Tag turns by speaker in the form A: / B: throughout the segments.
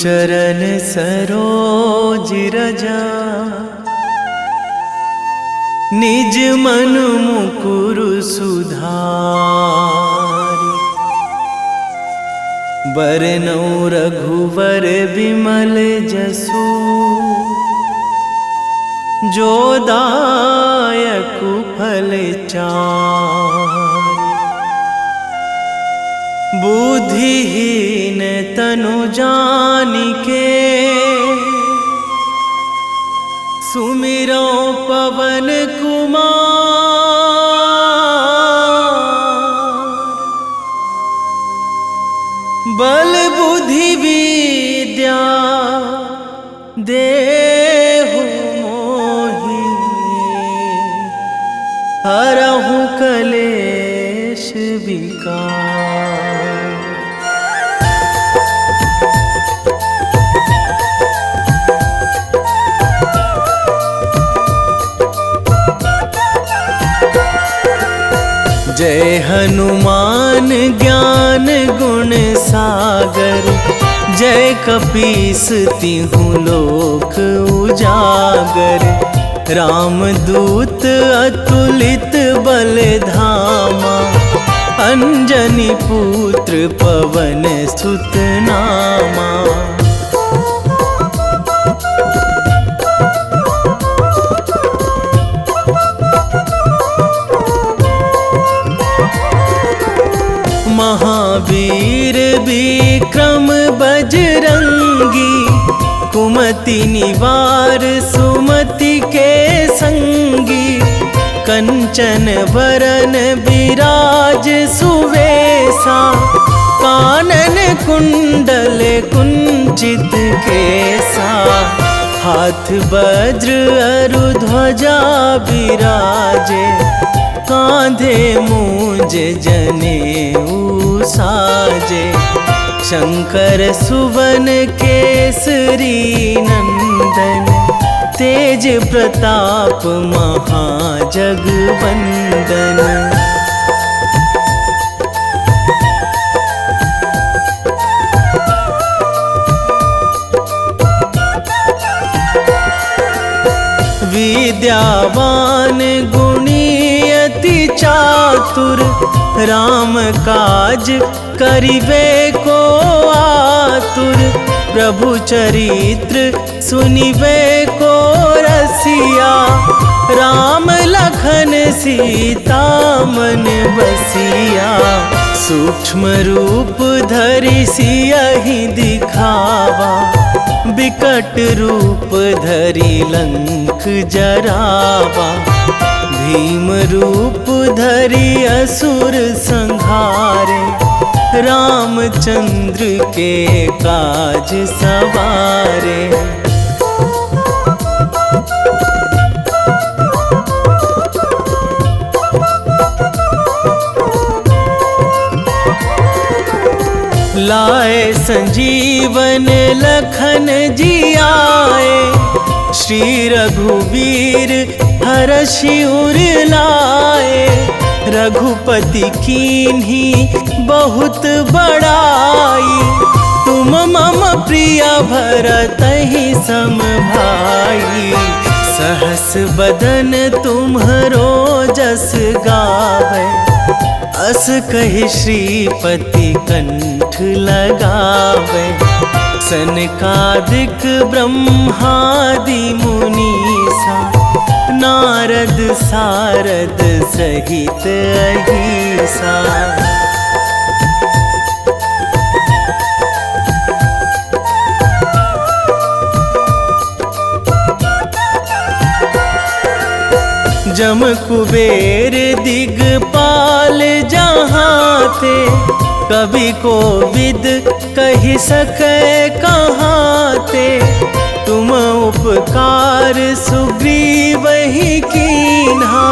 A: चरण सरोज रजा, निज मन मुकुर सुधारि। बरनौ रघुवर बिमल जसु, जो दायक फल चारि। बुद्धिहीन तनु जानिके, सुमिरो पवन कुमार। बल बुद्धि विद्या देहु मोहि, हरहु कलेश विकार। जय हनुमान ज्ञान गुण सागर, जय कपीस तिहुँ लोक उजागर। रामदूत अतुलित बल धामा, अंजनी पुत्र पवन सुत नामा। महावीर विक्रम बजरंगी, कुमति निवार सुमति के संगी। कंचन वरन विराज सुवेशा, कानन कुंडल कुंचित केसा। हाथ वज्र अरु ध्वजा बिराजे, कांधे मूंज जनेऊ साजे। शंकर सुवन केसरी नंदन, तेज प्रताप महाजगवंदन। विद्यावान गुणी अति चातुर, राम काज करिबे को आतुर। प्रभु चरित्र सुनिबे को रसिया, राम लखन सीता मन बसिया। सूक्ष्म रूप धरि सियहि दिखावा, बिकट रूप धरि लंक जरावा। भीम रूप धरि असुर संहारे, रामचंद्र के काज सवारे। लाए संजीवन लखन जियाए, श्री रघुवीर हरषि उर लाए। रघुपति कीन्ही बहुत बड़ाई, तुम मम प्रिय भरतहि सम भाई। सहस बदन तुम्हरो जस गावै, अस कहि श्रीपति कंठ लगावै। सनकादिक ब्रह्मादि मुनीसा, नारद सारद सहित अहिसा। जम कुबेर दिगपाल जहाँ थे, कवि कोविद कहि सकै कहाँ ते। तुम उपकार सुग्रीवहि कीन्हा,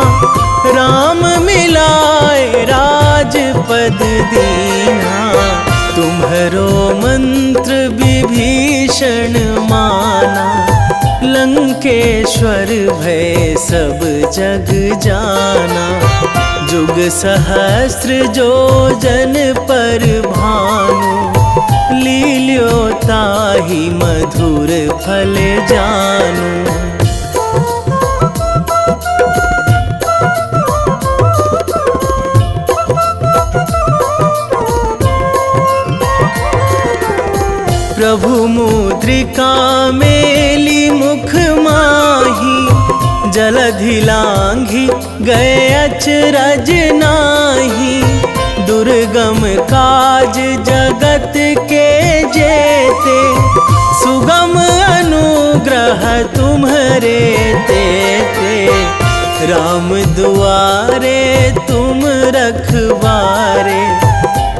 A: राम मिलाए राजपद दीन्हा। तुम्हरो मंत्र विभीषण माना, लंकेश्वर भय सब जग जाना। जुग सहस्र जो जन पर भानु, लील्यो ताहि मधुर फल जानू। प्रभु मुद्रिका मेली मुख माही, जलधि लांघी गए अचरज नाही। दुर्गम काज जगत के जेते, सुगम अनुग्रह तुम्हरे तेते। राम दुआरे तुम रखवारे,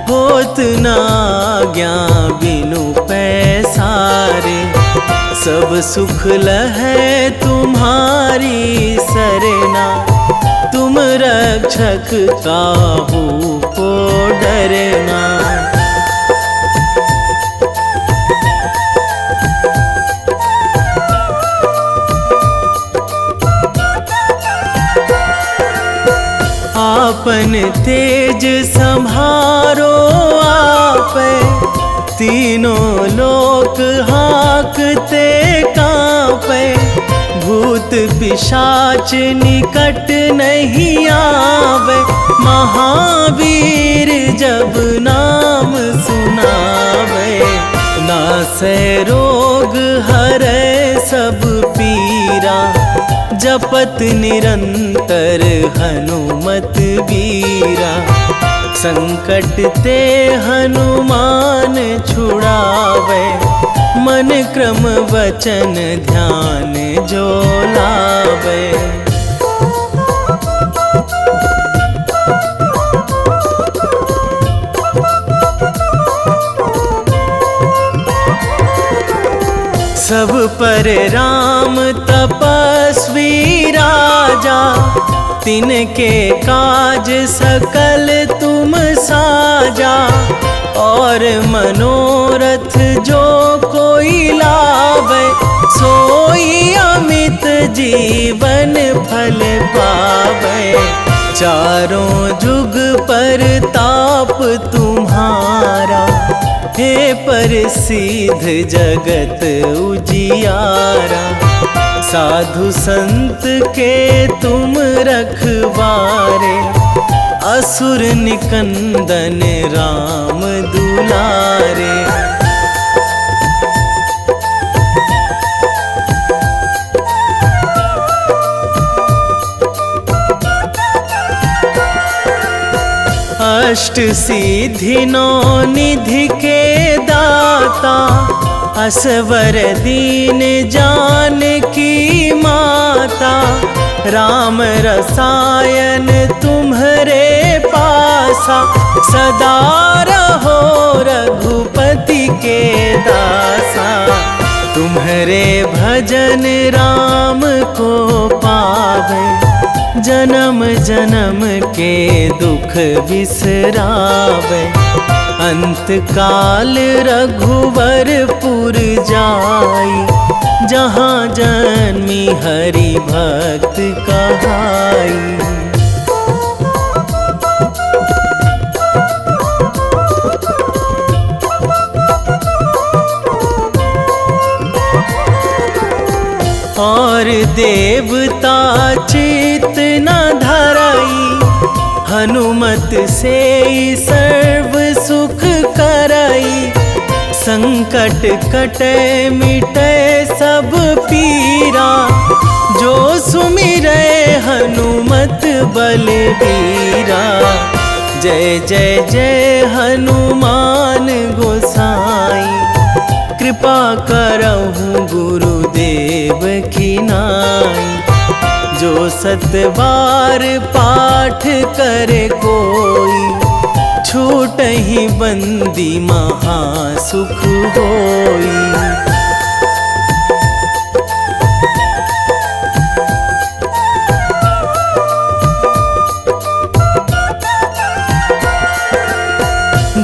A: होत ना आज्ञा बिनु पैसारे। सब सुख लहै तुम्हारी सरना, तुम रक्षक काहू को डरना। आपन तेज संभारो आपै, तीनों लोक हाकते कांपै। भूत पिशाच निकट नहीं आवे, महावीर जब नाम सुनावे। नासै रोग हरै सब पीरा, जपत निरंतर हनुमत बीरा। संकट ते हनुमान छुड़ावे, मन क्रम वचन ध्यान जो लावे। सब पर राम तपस्वी राजा, तिनके काज सकल तुम साजा। और मनोरथ जो कोई लावे, सोई अमित जीवन फल पावे। चारों जुग पर ताप तुम्हारा, हे प्रसिद्ध जगत उजियारा। साधु संत के तुम रखवारे, असुर निकंदन राम दुलारे। अष्ट सिद्धि नौ निधि के दाता, असवर दीन जानकी माता। राम रसायन तुम्हरे पासा, सदा रहो रघुपति के दासा। तुम्हरे भजन राम को पावे, जन्म जन्म के दुख बिसरावे। अंत काल रघुवरपुर जाई, जहाँ जन्मी हरि भक्त कहाई। और देवता चित न धराई, हनुमत से सर्व सुख कराई। संकट कटे मिटे सब पीरा, जो सुमिरै हनुमत बलबीरा। जय जय जय हनुमान गोसाई, कृपा करहु गुरुदेव की नाई। जो सतबार पाठ करे कोई, छूटहि बंदी महासुख होई।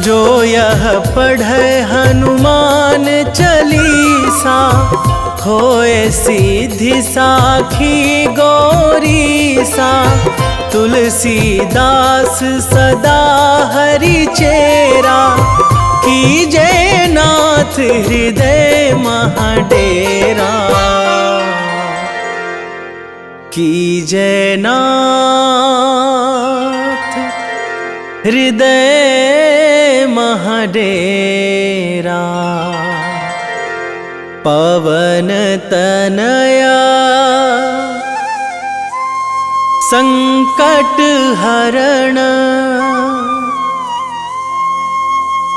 A: जो यह पढ़े हनुमान चालीसा, होए सीधी साखी गौरीसा। तुलसीदास सदा हरि चेरा, कीजे नाथ हृदय महाडेरा, कीजे नाथ हृदय महाडेरा। पवन तनया संकट हरण,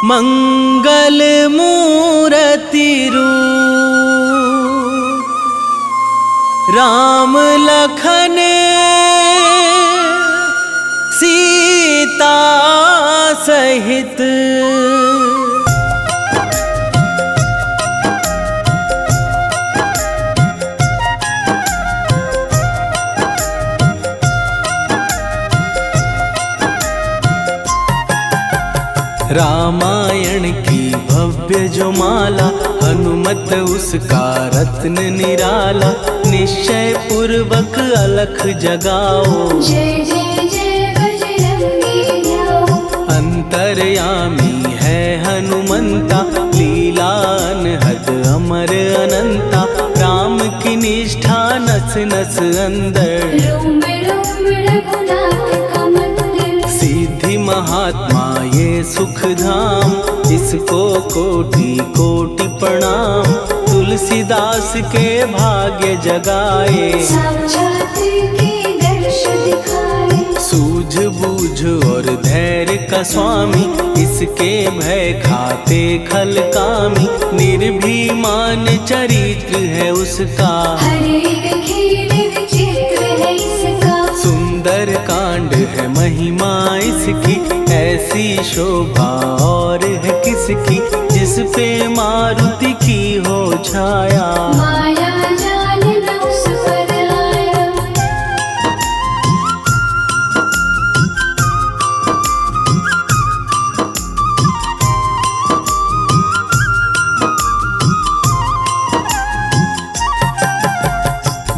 A: मंगल मूर्ति रूप, राम लखन सीता सहित। रामायण की भव्य जो माला, हनुमत उसका रत्न निराला। निश्चय पूर्वक अलख जगाओ,
B: जय जय जय बजरंगी ध्याओ।
A: अंतर्यामी है हनुमंता, लीला अनहद अमर अनंता। राम की निष्ठा नस नस अंदर,
B: रोम रोम रघुनाथ का मंदिर।
A: सिद्धि महात्मा ये सुख धाम, इसको कोटि कोटि प्रणाम। तुलसीदास के भाग्य जगाए,
B: साक्षात के दर्श दिखाए।
A: सूझ बूझ और धैर्य का स्वामी, इसके भय खाते खल कामी। निर्भीमान चरित्र है उसका,
B: हर एक खेल विचित्र है इसका।
A: सुंदर कांड है महिमा इसकी, ऐसी शोभा और है किसकी। जिस पे मारुति की हो छाया,
B: माया जाल न उस पर आया।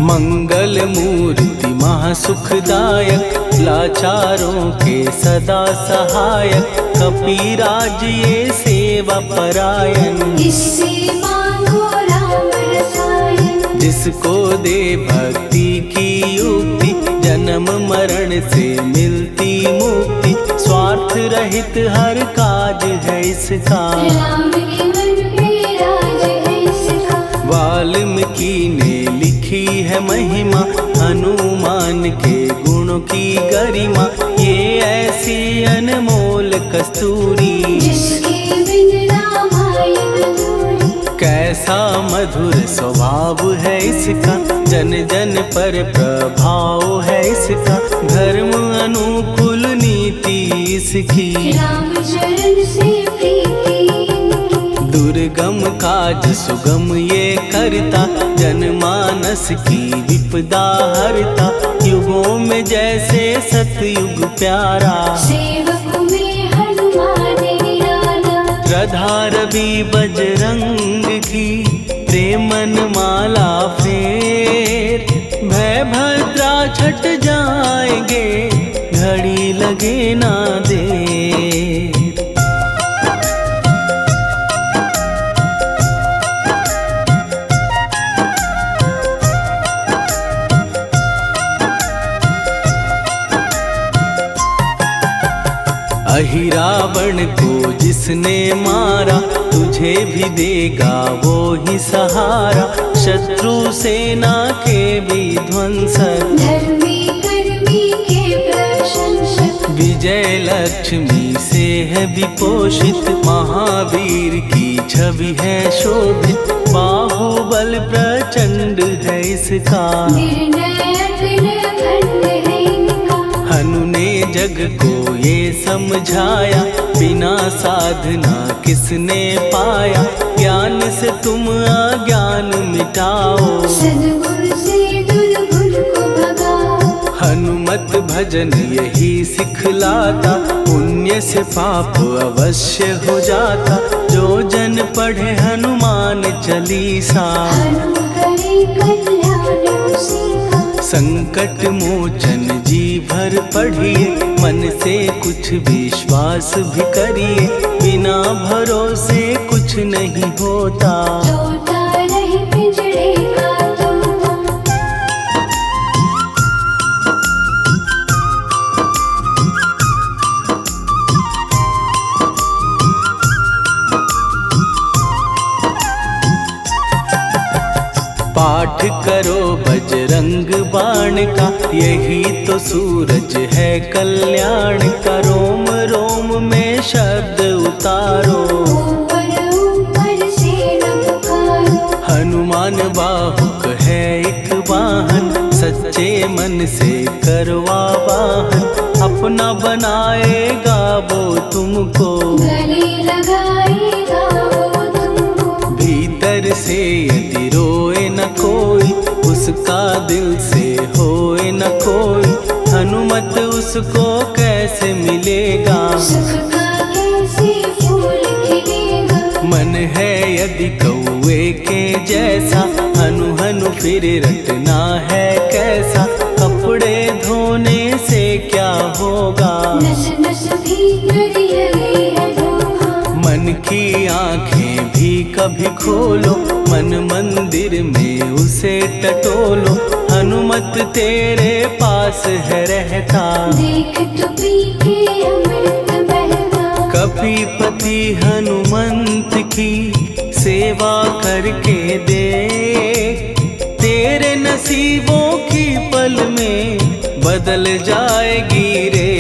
A: मंगल मूर्ति महासुखदायक, लाचारों के सदा सहायक। कपीराज ये सेवा परायण,
B: इससे मांगो राम रसायन।
A: जिसको दे भक्ति की युक्ति, जन्म मरण से मिलती मुक्ति। स्वार्थ रहित हर काज है इसका,
B: राम के मन पे राज है इसका।
A: वाल्मीकि ने लिखी है महिमा, हनुमान के गुणों की गरिमा। ये ऐसी अनमोल कस्तूरी,
B: जिसके बिन रामायण अधूरी।
A: कैसा मधुर स्वभाव है इसका, जन जन पर प्रभाव है इसका। धर्म अनुकूल नीति इसकी,
B: राम चरण से प्रीति।
A: दुर्गम काज सुगम ये करता, जनमानस की विपदा हरता। युगों में जैसे सतयुग प्यारा,
B: सेवक में हनुमान निराला।
A: श्रद्धा रवि बजरंग की, प्रेमन माला फेर। भय भद्रा छट जाएंगे, घड़ी लगे ना देर। अहिरावण को जिसने मारा, तुझे भी देगा वो ही सहारा। शत्रु सेना के विध्वंसक,
B: धर्मी कर्मी के प्रशंसक।
A: विजय लक्ष्मी से है विपोषित, महावीर की छवि है शोभित। बाहुबल प्रचंड है इसका,
B: निर्णय अखिल खंड है इनका।
A: हनु ने जग को ये समझाया, बिना साधना किसने पाया। ज्ञान से तुम अज्ञान मिटाओ,
B: सद्गुण से दुर्गुण को भगाओ।
A: हनुमत भजन यही सिखलाता, पुण्य से पाप अवश्य हो जाता। जो जन पढ़े हनुमान चालीसा,
B: हनुमान करे कल्याण उसी का।
A: संकट मोचन जीवन भर पढ़िए, मन से कुछ विश्वास भी करिए, बिना भरोसे कुछ नहीं होता।
B: तोता रहे पिंजरे का तोता।
A: पाठ करो बजरंग बाण का, यही तो सूरज है कल्याण का। रोम रोम में शब्द उतारो,
B: ऊपर ऊपर से न पुकारो।
A: हनुमान बाहुक है एक वाहन, सच्चे मन से करवा वाहन। अपना बनाएगा वो तुमको,
B: गले लगाएगा वो तुमको।
A: भीतर से यदि रोए न कोई, उसका दिल से होए न कोई। हनुमत उसको कैसे मिलेगा,
B: सुख का कैसे फूल खिलेगा।
A: मन है यदि कौवे के जैसा, हनु हनु फिर रटना है कैसा। कपड़े धोने से क्या होगा,
B: नस नस भीतर लगी है धोखा।
A: मन की आंखें भी कभी खोलो, मन मंदिर में उसे टटोलो। हनुमत तेरे पास है रहता,
B: देख तो पी के अमृत बहता।
A: कपीपति हनुमंत की सेवा करके दे, तेरे नसीबों की पल में बदल जाएगी रे।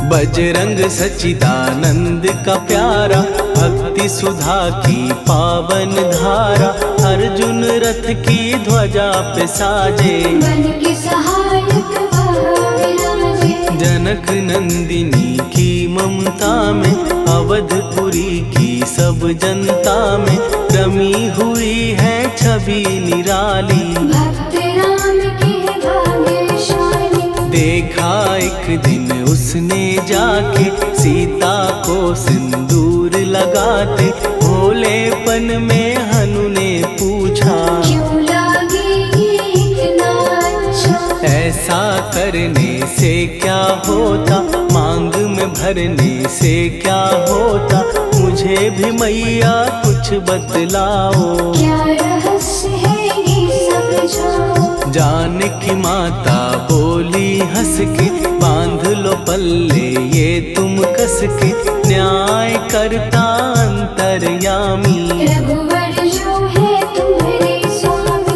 A: बजरंग सच्चिदानंद का प्यारा, भक्ति सुधा की पावन धारा। अर्जुन रथ की ध्वजा पे साजे,
B: मन के सहायक वहाँ विराजे।
A: जनक नंदिनी की ममता में, अवधपुरी की सब जनता में रमी हुई है छवि निराली।
B: भक्त राम के भाग्यशाली।
A: देखा एक दिन उसने जाके, सीता को सिंदूर लगाते। भोलेपन में हनु ने पूछा,
B: क्यों लागेगी इतना अच्छा।
A: ऐसा करने से क्या होता, मांग में भरने से क्या होता। मुझे भी मैया कुछ बतलाओ,
B: क्या रहस्य है ये सब जाओ।
A: जानकी माता बोली हंस के, बांध लो पल्ले ये तुम कस के। न्याय करता अंतर्यामी,
B: रघुवर जो है तुम्हारे स्वामी।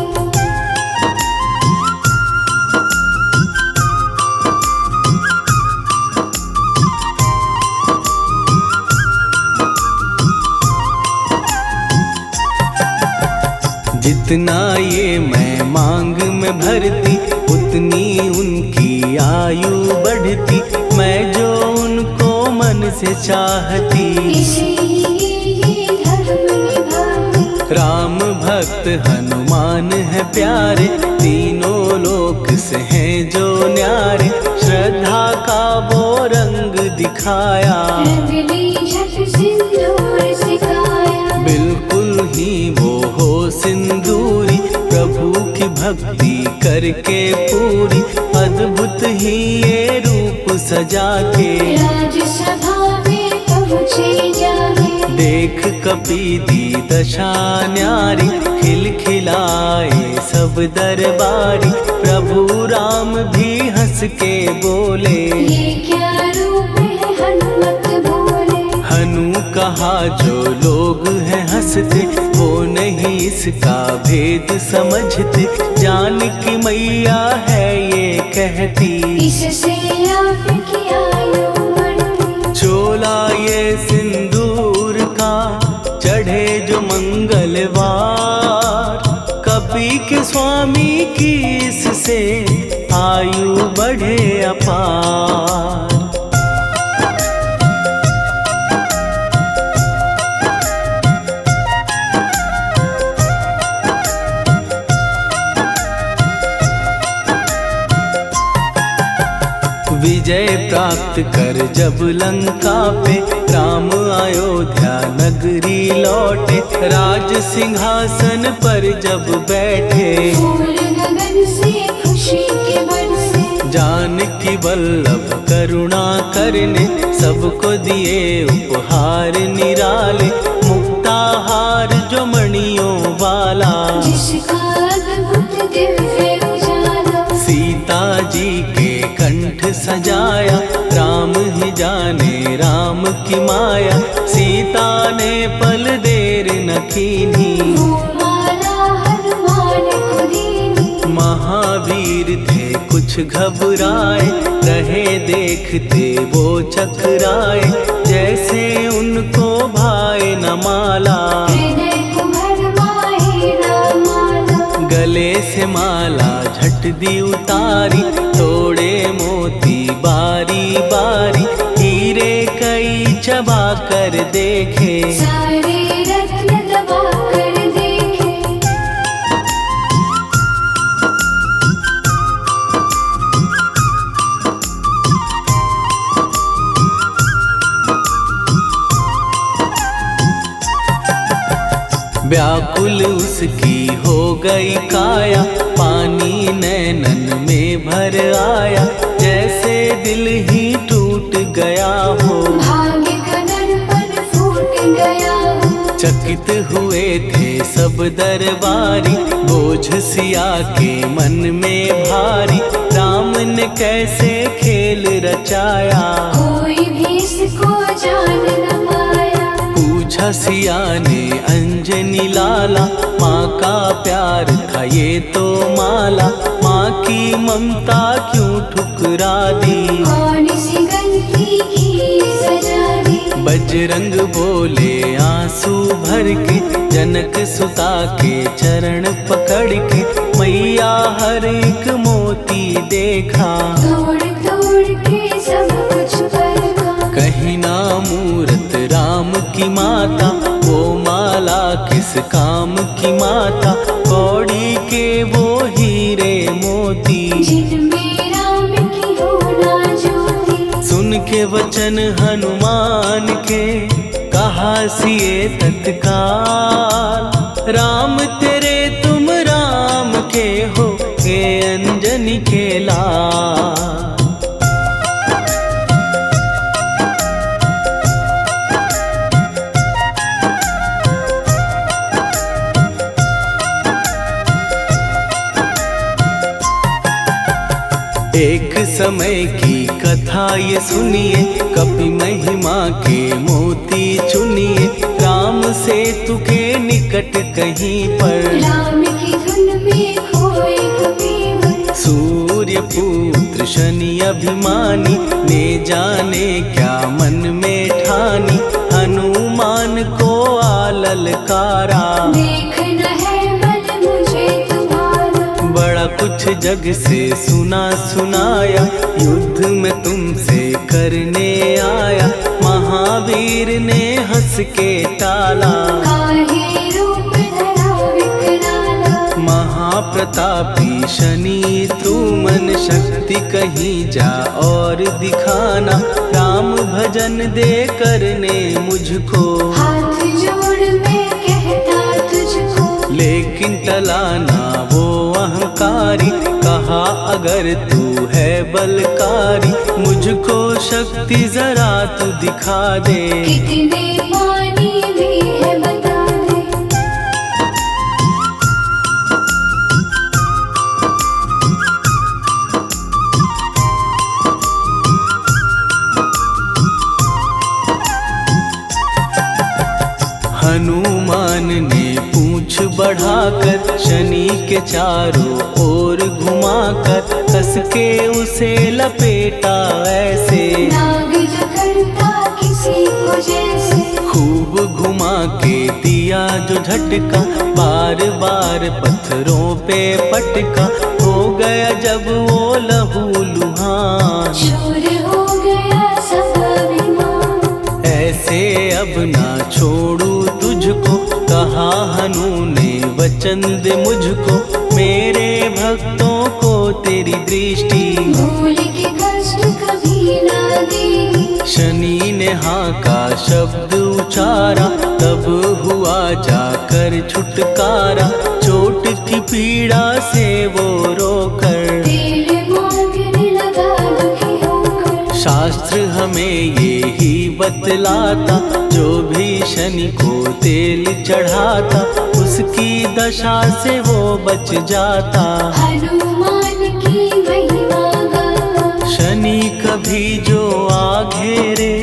A: जितना ये मैं मांग में भरती, उतनी उनकी आयु बढ़ती। मैं जो उनको मन से चाहती,
B: इसलिए धर्म निभाती।
A: राम भक्त हनुमान है प्यारे, तीनों लोक से हैं जो न्यारे। श्रद्धा का वो रंग दिखाया,
B: रंगली झट सिंदूर सिखाया।
A: बिल्कुल ही वो हो सिंदूरी, प्रभु की भक्ति करके पूरी। अद्भुत ही ये रूप सजा के,
B: राजसभा में पहुँचे जाके।
A: देख कपीदी दशा न्यारी, खिलखिलाए सब दरबारी। प्रभु राम भी हंस के बोले,
B: ये क्या रूप है हनुमत बोले।
A: हनु कहा जो लोग हैं हंसते, वो नहीं इसका भेद समझते। जानकी मैया है ये कहती,
B: इससे आपकी आयु बढ़ती।
A: चोला ये सिंदूर का चढ़े जो मंगलवार, कपी के स्वामी की इससे आयु बढ़े अपार। विजय प्राप्त कर जब लंका पे राम अयोध्या नगरी लौटे, राज सिंहासन पर जब बैठे,
B: फूल गगन से खुशी के बरसे,
A: जानकी वल्लभ करुणा करने सबको दिए उपहार निराले, मुक्ताहार जो मणियों वाला,
B: जिसका अद्भुत दिव्य उजाला,
A: सीता जी के कंठ सजाया, राम ही जाने राम की माया, सीता ने पल देर न कीन्ही,
B: वो माला हनुमान को दीनी,
A: महावीर थे कुछ घबराए, रहे देखते वो चकराए, जैसे उनको भाए न माला,
B: हृदय को भरमाए राम माला,
A: गले से माला झट दी उतारी, तोड़े मोती बारी बारी, हीरे कई चबा कर देखे,
B: सारे रत्न दबा कर देखे,
A: व्याकुल उसकी हो गई काया, पानी नैनन में भर आया, जैसे दिल ही टूट गया हो,
B: भाग्य का दर्पण फूट गया हो,
A: चकित हुए थे सब दरबारी, बोझ सिया के मन में भारी, राम ने कैसे खेल रचाया,
B: कोई भी इसको जान न पाया,
A: पूछा सिया ने अंजनी लाला, माँ का प्यार था ये तो माला, माँ की ममता क्यों ठुकरा दी,
B: कौन सी गलती की सजा दी,
A: बजरंग बोले आंसू भर के, जनक सुता के चरण पकड़ के, मैया हर एक मोती देखा,
B: तोड़ तोड़ के सब कुछ परखा,
A: कहीं ना मूरत राम की माता, वो माला किस काम की माता, कौड़ी के वो हीरे मोती,
B: जिनमें राम की हो ना ज्योति,
A: सुन के वचन हनुमान के, कहा सिए तत्काल, राम तेरे तुम राम के हो, हे अंजनी के लाल। एक समय की कथा ये सुनिए, कपि महिमा के मोती चुनिए, राम सेतु के निकट कहीं पर,
B: राम की धुन में खोए कबीर,
A: सूर्य पुत्र शनि अभिमानी, ने जाने क्या मन में ठानी, हनुमान को आललकारा,
B: देखना है बल मुझे तुम्हारा,
A: बड़ा कुछ जग से सुना सुनाया, युद्ध में तुमसे करने आया, महावीर ने हंस के टाला,
B: काहे रूप धरा विकराला,
A: महाप्रतापी शनि तू मन शक्ति कहीं जा और दिखाना, राम भजन दे करने मुझको,
B: हाथ जोड़ मैं कहता तुझको,
A: लेकिन टलाना वो अहंकारी, कहा अगर तू है बलकारी, मुझको शक्ति जरा तू दिखा दे,
B: कितने पानी भी है बता दे,
A: हनुमान ने पूछ बढ़ाकर, शनि के चारों ओर घुमाकर, कस के उसे लपेटा ऐसे,
B: नाग जो करता किसी को जैसे,
A: खूब घुमा के दिया जो झटका, बार बार पत्थरों पे पटका, हो गया जब वो लहू लुहान,
B: चूर हो गया सब अभिमान,
A: ऐसे अब ना छोड़ू तुझको, कहा हनु ने वचन दे मुझको, मेरे भक्तों को तेरी दृष्टि,
B: भूल के कष्ट कभी देहि।
A: शनि ने हाँ का शब्द उचारा, तब हुआ जाकर छुटकारा। चोट की पीड़ा से वो रोकर
B: तेल मांगने लगा दुखी होकर।
A: शास्त्र हमें ये ही बतलाता, जो भी शनि को तेल चढ़ाता, उसकी दशा से वो बच जाता।
B: हनुमान की महिमा गाता।
A: शनि कभी जो आ घेरे,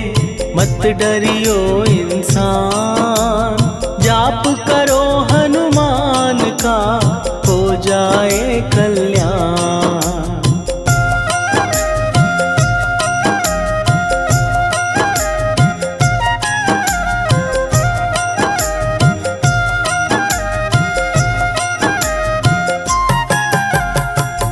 A: मत डरियो इंसान। जाप करो हनुमान का, हो जाए कल्याण।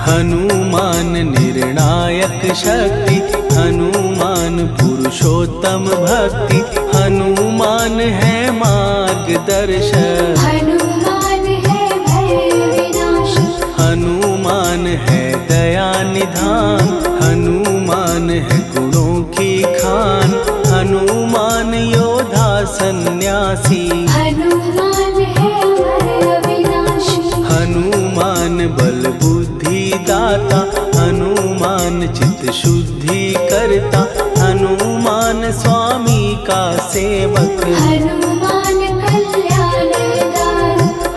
A: हनुमान निर्णायक शक्ति, हनुमान पुरुषोत्तम भक्ति। हनुमान है मार्गदर्शक,
B: हनुमान है भय विनाशक।
A: हनुमान है दया निधान। हनुमान है गुणों की खान। हनुमान योद्धा सन्यासी।
B: हनुमान है भय विनाशी।
A: हनुमान बल बुद्धि दाता। हनुमान चित्त शुद्धि करता। हनुमान स्वामी का सेवक।
B: हनुमान कल्याणदायक।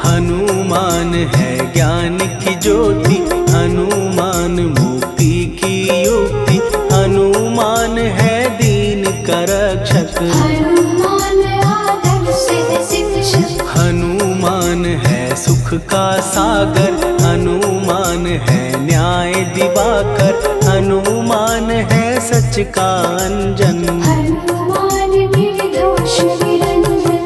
A: हनुमान है ज्ञान की ज्योति। हनुमान मुक्ति की युक्ति। हनुमान है दीन का रक्षक।
B: हनुमान आदर से शिक्षक।
A: हनुमान है सुख का सागर। हनुमान है न्याय दिवाकर। हनुमान है सच का अंजन।
B: हनुमान निर्दोष निरंजन।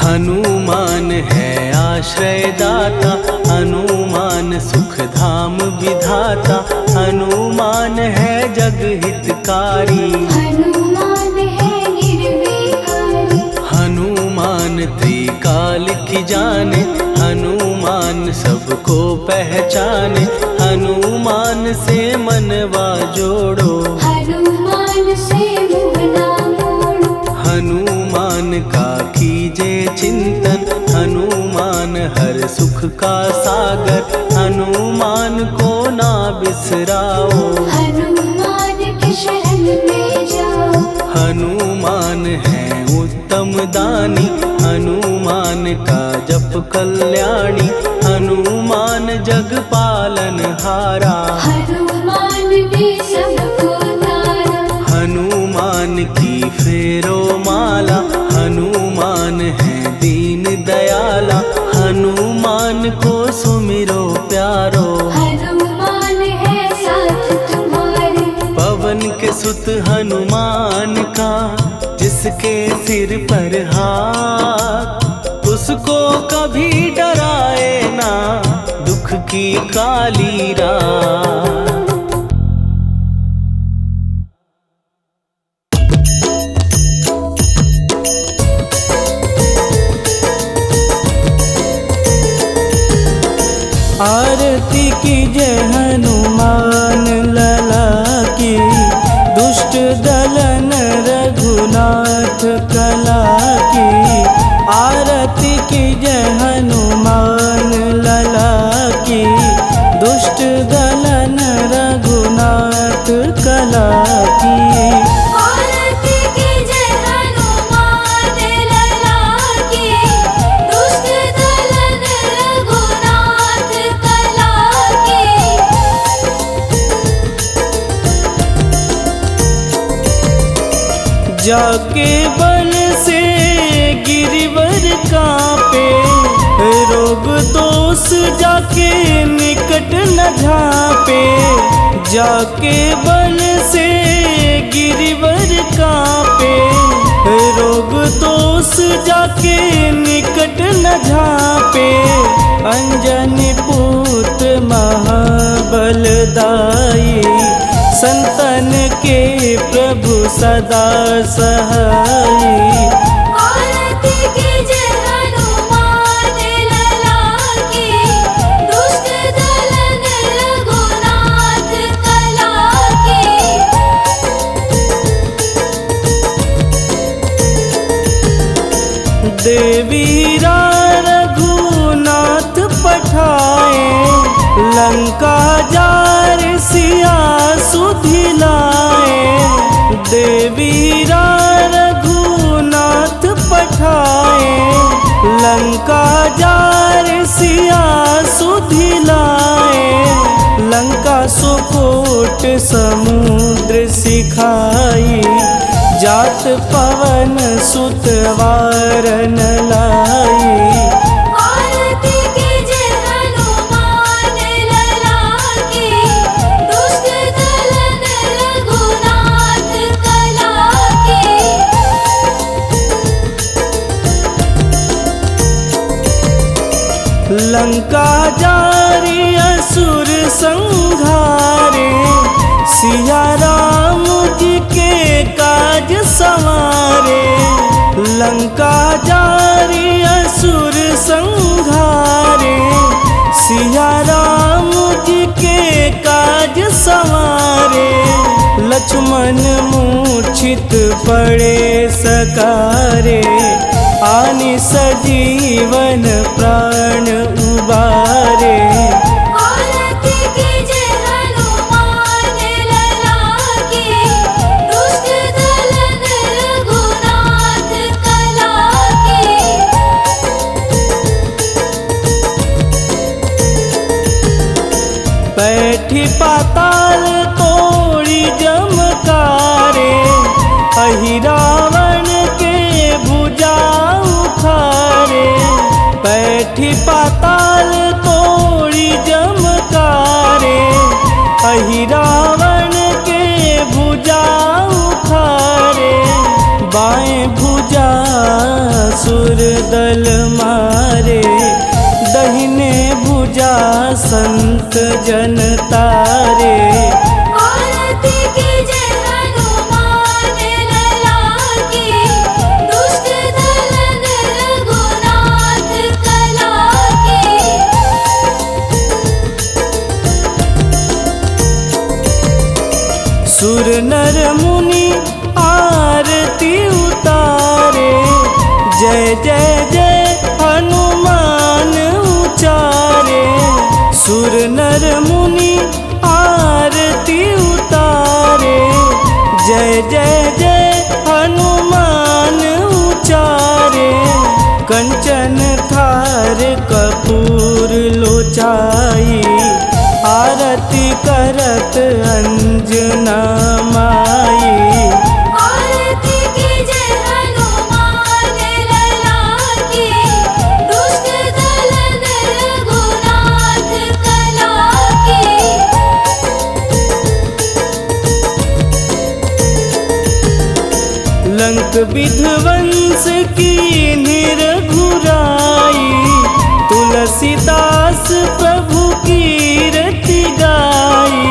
A: हनुमान है आश्रय दाता। हनुमान सुख धाम विधाता। हनुमान है जग हितकारी।
B: हनुमान है निर्विकारी।
A: हनुमान त्रिकाल की जाने। हनुमान सबको पहचाने। हनुमान से मनवा जोड़ो।
B: हनुमान से मुँह ना मोड़ो।
A: हनुमान का कीजे चिंतन। हनुमान हर सुख का सागर। हनुमान को ना बिसराओ।
B: हनुमान की शरण में जाओ।
A: हनुमान है उत्तम दानी। हनुमान का जप कल्याणी। हनुमान जग पालन हारा।
B: हनुमान ने सबको तारा।
A: हनुमान की फेरो माला। हनुमान है दीन दयाला। हनुमान को सुमिरो प्यारो।
B: हनुमान है साथ तुम्हारे।
A: पवन के सुत हनुमान का, जिसके सिर पर हाथ, उसको कभी डराए ना दुख की काली रात।
C: आरती की जय हनुमान लला की। दुष्ट दलन रघुनाथ कला की। आरती की जय हनुमान लला की। दुष्ट दलन रघुनाथ कला की।
B: आरती की जय हनुमान लला की। दुष्ट दलन रघुनाथ कला की।
C: जाके बल से गिरिवर कांपे। रोग दोष जाके निकट न झांपे। जाके बल से गिरिवर कांपे। रोग दोष जाके निकट न झांपे। अंजनी पूत महाबलदाई। संतन के प्रभु सदा सहाई।
B: आरती कीजे हनुमान लला की, दुष्ट दलन रघुनाथ कला की।
C: देवीरा रघुनाथ पठाए, लंका जार सिया सुधिलाए। देवीरा रघुनाथ पठाए, लंका जार सिया सुधिलाए। लंका सुकोट समुद्र सिखाई, जात पवन सुत वारन लाई।
B: आरती कीजे हनुमान लला की, दुष्ट दलन रघुनाथ कला की।
C: लंका जारी असुर संहारे, सिया राम जी के काज संवारे। लंका जारी असुर संहारे, सिया राम जी के काज संवारे। लक्ष्मण मूर्छित पड़े सकारे, आनि सजीवन प्राण उबारे।
B: आरती कीजे हनुमान लला की, दुष्ट दलन रघुनाथ कला की।
C: बैठी पाताल तोड़ी जमकारे, अहि रावण के भुजा उखारे। बैठी पाताल तोड़ी जमकारे, अहि रावण के भुजा उखारे। बाएं भुजा सुर दल मारे, दहिने भुजा संत जन तारे।
B: आरती कीजे हनुमान लला की, दुष्ट दलन रघुनाथ कला की।
C: सुर नर मुनि आरती उतारे, जय जय जय हनुमान उचारे। सुर नर मुनि आरती उतारे, जय जय जय हनुमान उचारे। कंचन थार कपूर लोचाई, आरती करत अंजना माई।
B: आरती कीजे हनुमान लला की, दुष्ट दलन रघुनाथ कला की।
C: लंक विध्वंस की निरघुराई, तुलसीदास प्रभु कीरति गाई।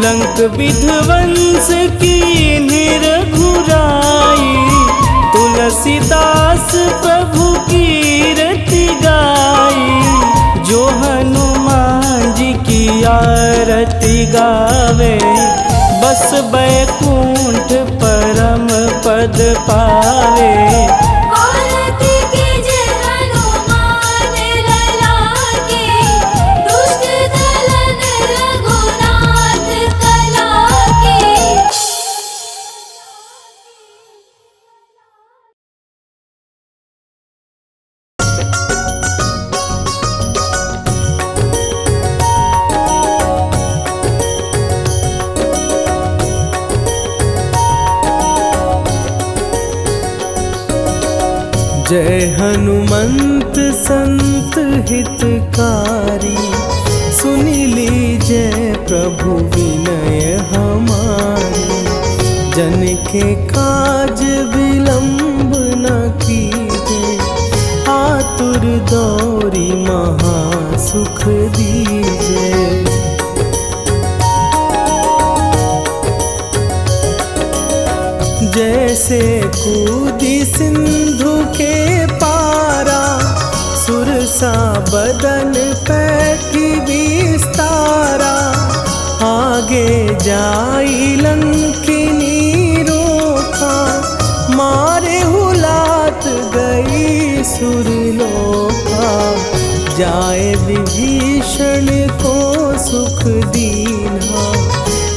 C: लंक विध्वंस की निरघुराई, तुलसीदास प्रभु कीरति गाई। जो हनुमान जी की आरती गावे, बस बैकुंठ परम पद पावे।
B: आरती कीजे हनुमान लला की, दुष्ट दलन रघुनाथ कला की।
A: जय हनुमंत संत हितकारी, सुनी लीजय प्रभु विनय हमारी। जन के काज विलंब न कीजे, आतुर दौरी महासुख दीजे।
C: जैसे कूदी सिंधु के पारा, सुरसा बदन पैठी विस्तारा, आगे जाई लंकिनी रोका, मारे हुलात गई सुरलोका, जाए विभीषण को सुख दीना,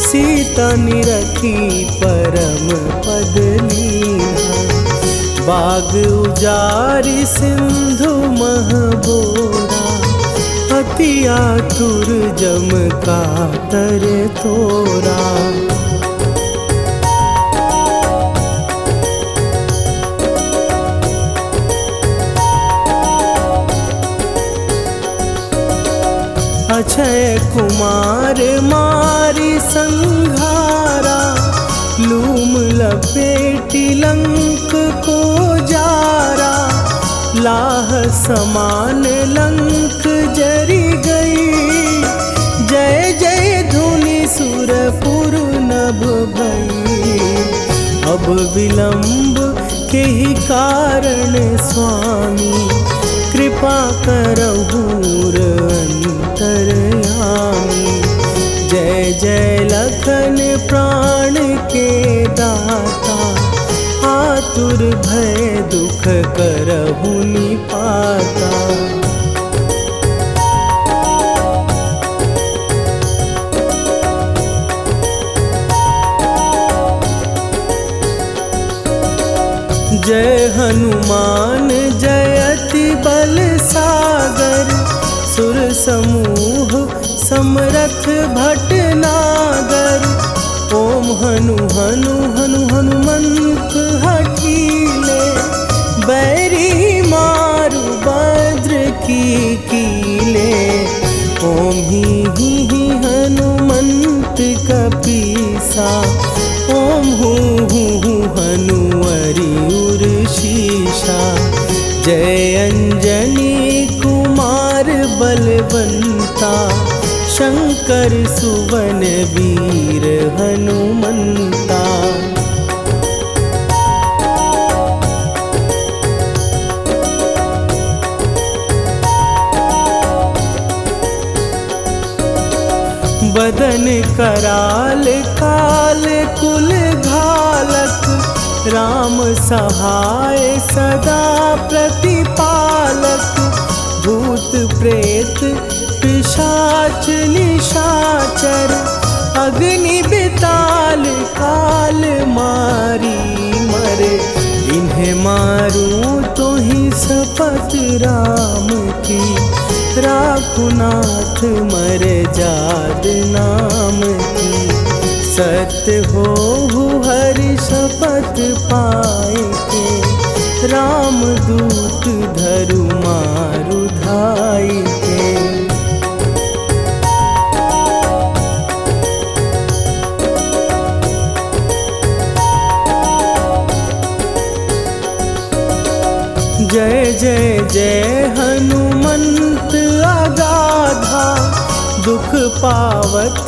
C: सीता निरखी परम पद लीना, बाग उजारी सिंधु महबोरा, अति आतुर जम कातर तोरा। अक्षय कुमार मारी संघारा, लूम लपेटी लंक को जारा, लाह समान लंक जरी गई, जय जय धुनि सुरपुर नभ भई, अब विलंब के ही कारण स्वामी, कृपा करहूर अंतरयामी, जय जय लखन प्राण के दाता, आतुर भय दुख करहु निपाता। जय हनुमान जयति बल सागर, सुर समूह समरथ भटनागर, ओम हनु हनु हनु हनुमंत हठीले, बैरी मारु भद्र की कीले, ओम ही हनुमंत कपीसा, ओम हूँ हनुवरि उर शीशा, जय अंजनी कुमार बलवंता, शंकर सुवन वीर हनुमंता। बदन कराल काल कुल घालक, राम सहाय सदा प्रतिपालक, भूत प्रेत पिशाच निशाचर, अग्नि बिताल काल मारी मरे, इन्हें मारूं तो ही शपथ राम की, राखुनाथ मर जाद नाम की, सत्य हो हरि शपथ पाए के, राम दूत धरु मारु धाई के। जय जय जय हनुमंत अगाधा, दुख पावत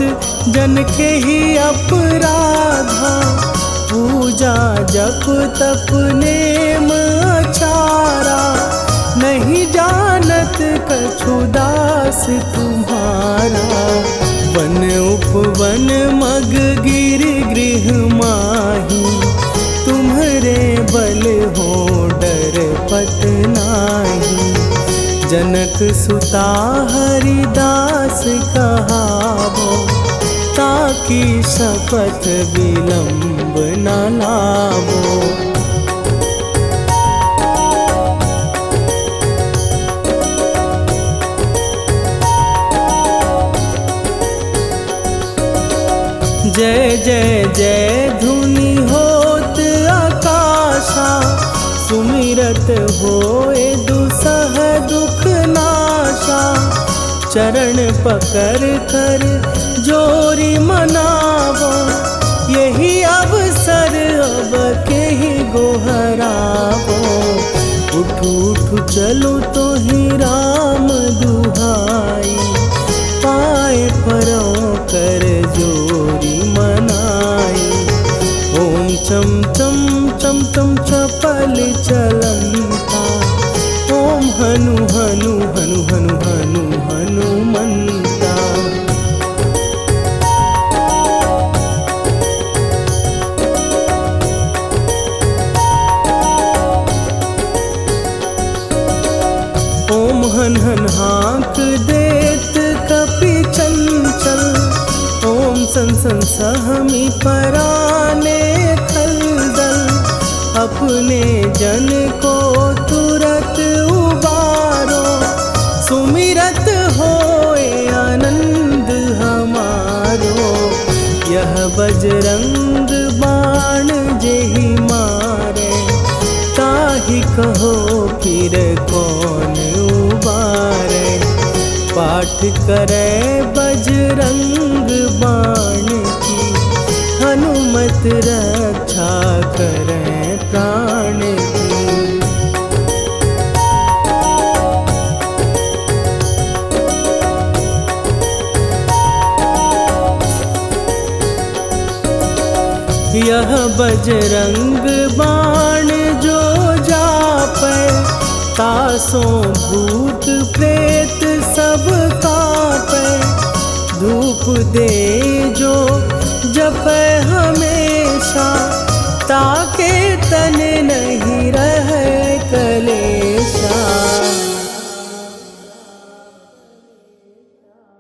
C: जन के ही अपराधा, पूजा जप तप नेम अचारा, नहीं जानत कछु दास तुम्हारा, वन उपवन मग गिर गृह माही, तुम्हरे बल हो डर पत नाही, जनक सुता हरिदास कहावो, ताकि शपथ विलंब न लावो। जय जय जय धुनि होत आकाशा, सुमिरत होए दुसह दुख नाशा, चरण पकड़ कर जोरी मनावो, यही अवसर अब के ही गोहरावो, उठू उठू चलो तो ही राम दुहाई, पाए परों कर जोरी मनाई, ओम चम चम चम हनु हनु हनु हनुमंता। ओम हन हन हाँक देत कपि चंचल, ओम सन सन सहमी पराने खलदल। अपने जन को तुरत उबारो, सुमिरत होए आनंद हमारो। यह बजरंग बाण जेहि मारे, ताहि कहो फिर कौन उबारे। पाठ करे बजरंग बाण की, हनुमत रक्षा करे प्राण की। यह बजरंग बाण जो जापै, तासों भूत प्रेत सब कापै। धूप दे जो जपै हमेशा, ता